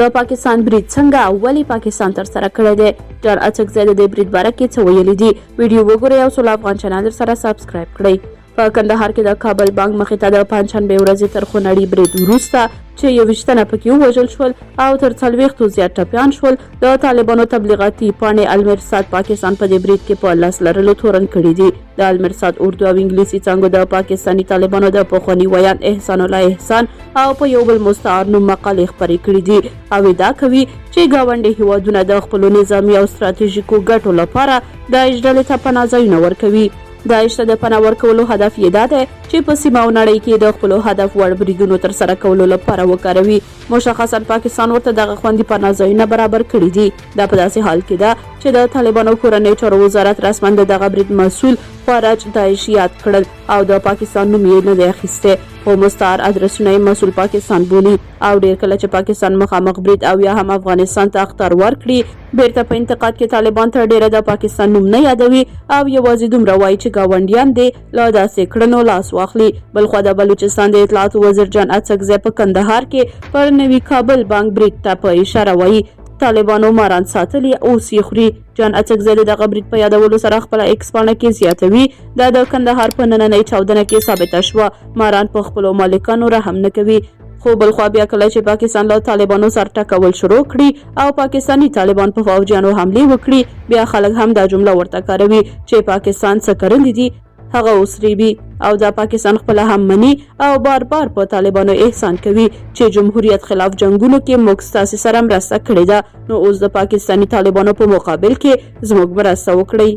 د پاکستان برید څنګه او ولې پاکستان تر سره کړی دی. جان اڅکزی د دې برید باره کې څه ویلي دي. ویډیو وګورئ او سوله افغان چینل سره سبسکرایب کړئ. په کندهار کې د کابل بانک مخې ته د پنجشنبې ورځې تر خونړي برید وروسته چې 21 تنه پکې ووژل شول او تر 40 زیات ټپیان شول، د طالبانو تبلیغاتي پاڼې المرصاد پاکستان په دې برید کې په لاس لرلو تورن کړي دي. د المرصاد اردو او انګلیسي څانګو د پاکستاني طالبانو د پخواني ویان احسان الله احسان او په یو بل مستعار نوم مقالې خپرې کړي دي او ادعا کوي چې ګاونډي هیوادونه د خپلو نظامي او ستراتیژیکو ګټو لپاره داعش ډلې ته پناه ځایونه ورکوي. داعش ته د پناه ورکولو هدف یې دا دی چې په سیمه او نړۍ کې د خپلو هدف وړ بریدونو تر سره کولو لپاره وکاروي. مشخصا پاکستان ورته دغه خوندي پناه ځایونه برابر کړي دي. دا په داسې حال کې ده چې د طالبانو کورنۍ چارو وزارت رسما د دغه برید مسؤل خارج داعش یاد کړل او د پاکستان نوم یې نه دی اخیستی، خو مستعار ادرسونه یې مسؤل پاکستان بولي او ډیر کله چې پاکستان مخامخ برید او یا هم افغانستان ته اخطار ورکړي بیرته په انتقاد کې طالبان تر ډیره د پاکستان نوم نه یادوي او یوازې دومره وایي چې ګاونډیان دې له داسې کړنو لاس واخلي. بلخوا د بلوچستان د اطلاعاتو وزیر جان اڅکزی په کندهار کې پر نوي کابل بانک برید ته په اشاره وایي طالبانو ماران ساتلي اوس یې خوري. جان اڅکزی د دغه برید په یادولو سره خپله ایکس پاڼه کې زیاتوي دا د کندهار په نننۍ چاودنه کې ثابته شوه ماران په خپلو مالکانو رحم نه کوي. خو بلخوا بیا کله چې پاکستان له طالبانو سر ټکول شروع کړي او پاکستانی طالبان په فوجیانو حملې وکړي بیا خلک هم دا جمله ورته کاروي چې پاکستان څه کړلي دي هغه اوس ریبي او دا پاکستان خپل هم مني او بار بار په طالبانو احسان کوي چې جمهوریت خلاف جنگونو کې موږ ستاسو سره مرسته کړې ده، نو اوس د پاکستانی طالبانو په مقابل کې زموږ مرسته وکړئ.